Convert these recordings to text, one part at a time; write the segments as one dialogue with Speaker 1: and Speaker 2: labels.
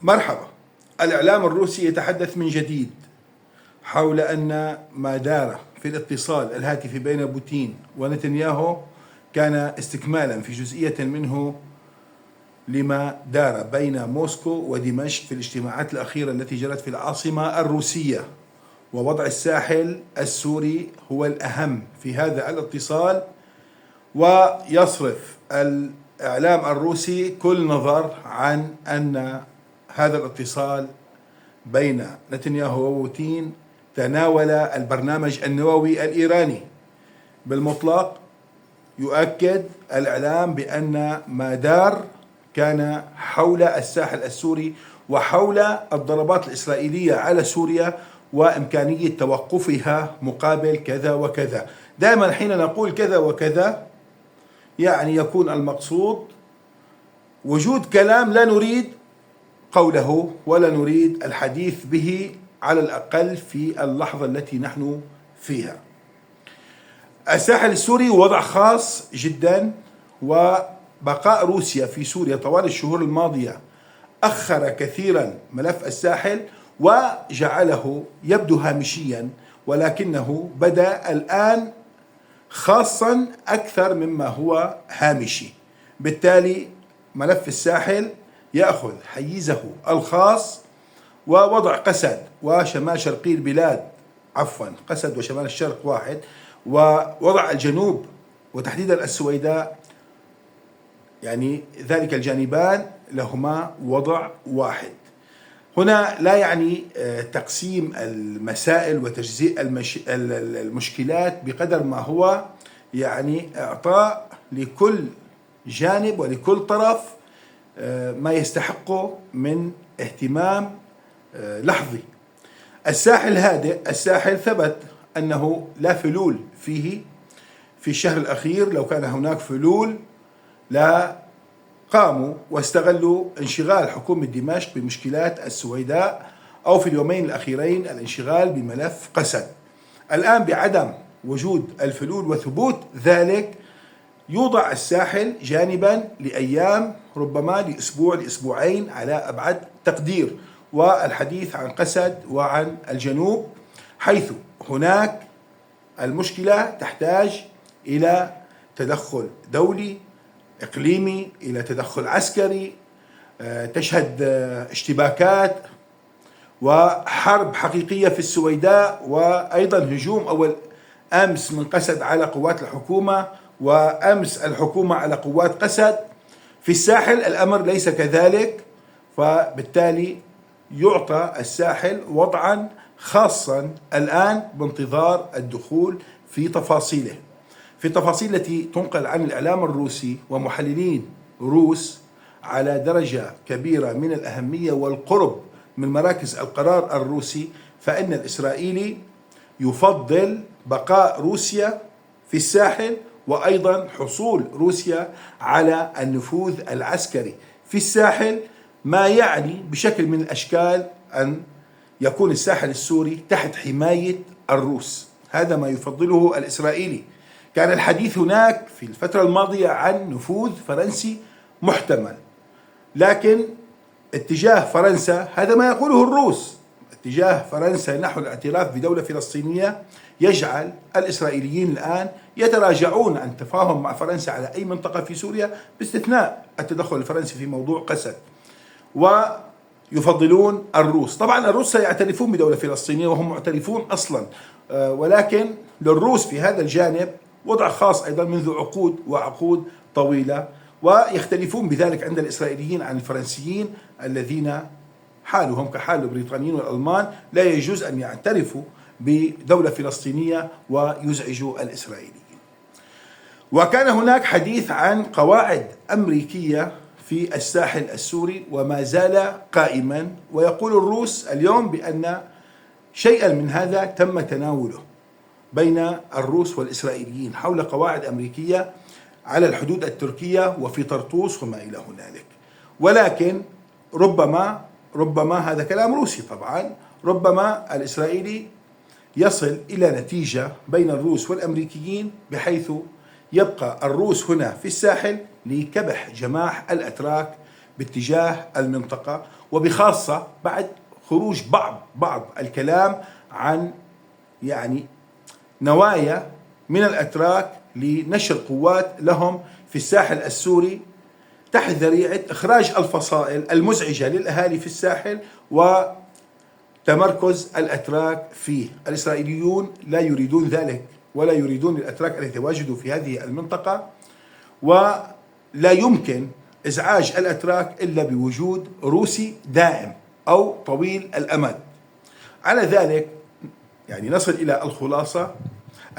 Speaker 1: مرحبا. الإعلام الروسي يتحدث من جديد حول أن ما دار في الاتصال الهاتفي بين بوتين ونتنياهو كان استكمالا في جزئية منه لما دار بين موسكو ودمشق في الاجتماعات الأخيرة التي جرت في العاصمة الروسية، ووضع الساحل السوري هو الأهم في هذا الاتصال. ويصرف الإعلام الروسي كل نظر عن أن هذا الاتصال بين نتنياهو وبوتين تناول البرنامج النووي الإيراني. بالمطلق يؤكد الإعلام بأن ما دار كان حول الساحل السوري وحول الضربات الإسرائيلية على سوريا وإمكانية توقفها مقابل كذا وكذا. دائما حين نقول كذا وكذا يعني يكون المقصود وجود كلام لا نريد قوله ولا نريد الحديث به على الأقل في اللحظة التي نحن فيها. الساحل السوري وضع خاص جدا، وبقاء روسيا في سوريا طوال الشهور الماضية أخر كثيرا ملف الساحل وجعله يبدو هامشيا، ولكنه بدأ الآن خاصا أكثر مما هو هامشي. بالتالي ملف الساحل يأخذ حيزه الخاص، ووضع قسد وشمال شرقي البلاد قسد وشمال الشرق واحد، ووضع الجنوب وتحديدا السويداء، يعني ذلك الجانبان لهما وضع واحد. هنا لا يعني تقسيم المسائل وتجزيء المشكلات بقدر ما هو يعني إعطاء لكل جانب ولكل طرف ما يستحقه من اهتمام لحظي. الساحل هادئ، الساحل ثبت أنه لا فلول فيه في الشهر الأخير. لو كان هناك فلول لا قاموا واستغلوا انشغال حكومة دمشق بمشكلات السويداء، أو في اليومين الأخيرين الانشغال بملف قسد. الآن بعدم وجود الفلول وثبوت ذلك يوضع الساحل جانبا لأيام، ربما لأسبوع لأسبوعين على أبعد تقدير، والحديث عن قسد وعن الجنوب، حيث هناك المشكلة تحتاج إلى تدخل دولي إقليمي، إلى تدخل عسكري، تشهد اشتباكات وحرب حقيقية في السويداء، وأيضا هجوم أول أمس من قسد على قوات الحكومة، وأمس الحكومة على قوات قسد. في الساحل الأمر ليس كذلك، فبالتالي يعطى الساحل وضعا خاصا الآن بانتظار الدخول في تفاصيله، في التفاصيل التي تنقل عن الإعلام الروسي ومحللين روس على درجة كبيرة من الأهمية والقرب من مراكز القرار الروسي. فإن الإسرائيلي يفضل بقاء روسيا في الساحل، وأيضا حصول روسيا على النفوذ العسكري في الساحل، ما يعني بشكل من الأشكال أن يكون الساحل السوري تحت حماية الروس. هذا ما يفضله الإسرائيلي. كان الحديث هناك في الفترة الماضية عن نفوذ فرنسي محتمل، لكن اتجاه فرنسا، هذا ما يقوله الروس، اتجاه فرنسا نحو الاعتراف بدولة فلسطينية يجعل الإسرائيليين الآن يتراجعون عن التفاهم مع فرنسا على أي منطقة في سوريا باستثناء التدخل الفرنسي في موضوع قسد، ويفضلون الروس. طبعا الروس سيعترفون بدولة فلسطينية وهم معترفون أصلا، ولكن للروس في هذا الجانب وضع خاص أيضا منذ عقود وعقود طويلة، ويختلفون بذلك عند الإسرائيليين عن الفرنسيين الذين حالهم كحال البريطانيين والألمان، لا يجوز أن يعترفوا بدولة فلسطينية ويزعجوا الإسرائيليين. وكان هناك حديث عن قواعد أمريكية في الساحل السوري وما زال قائما، ويقول الروس اليوم بأن شيئا من هذا تم تناوله بين الروس والإسرائيليين حول قواعد أمريكية على الحدود التركية وفي طرطوس وما إلى هنالك. ولكن ربما هذا كلام روسي طبعا، ربما الإسرائيلي يصل إلى نتيجة بين الروس والأمريكيين بحيث يبقى الروس هنا في الساحل لكبح جماح الأتراك باتجاه المنطقة، وبخاصة بعد خروج بعض الكلام عن يعني نوايا من الأتراك لنشر قوات لهم في الساحل السوري تحت ذريعة إخراج الفصائل المزعجة للأهالي في الساحل وتمركز الأتراك فيه. الإسرائيليون لا يريدون ذلك، ولا يريدون الأتراك أن يتواجدوا في هذه المنطقة، ولا يمكن إزعاج الأتراك إلا بوجود روسي دائم أو طويل الأمد. على ذلك يعني نصل إلى الخلاصة: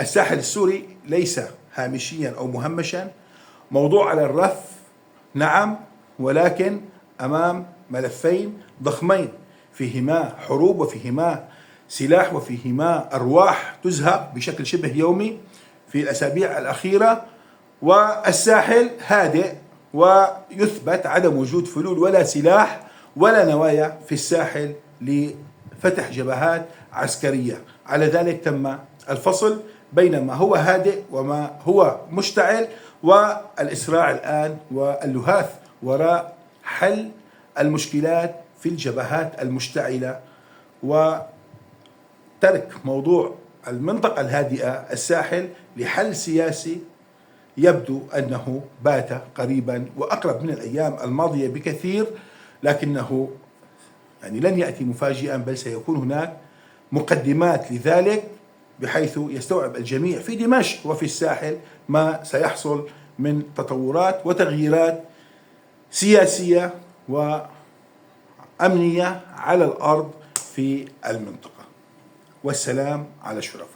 Speaker 1: الساحل السوري ليس هامشيا أو مهمشا، موضوع على الرف نعم، ولكن أمام ملفين ضخمين فيهما حروب وفيهما سلاح وفيهما أرواح تزهق بشكل شبه يومي في الأسابيع الأخيرة، والساحل هادئ ويثبت عدم وجود فلول ولا سلاح ولا نوايا في الساحل لفتح جبهات عسكرية. على ذلك تم الفصل بين ما هو هادئ وما هو مشتعل، والإسراع الآن واللهاث وراء حل المشكلات في الجبهات المشتعلة، وترك موضوع المنطقة الهادئة الساحل لحل سياسي يبدو أنه بات قريبا وأقرب من الأيام الماضية بكثير، لكنه يعني لن يأتي مفاجئا، بل سيكون هناك مقدمات لذلك بحيث يستوعب الجميع في دمشق وفي الساحل ما سيحصل من تطورات وتغييرات سياسية وأمنية على الأرض في المنطقة. والسلام على الشرفاء.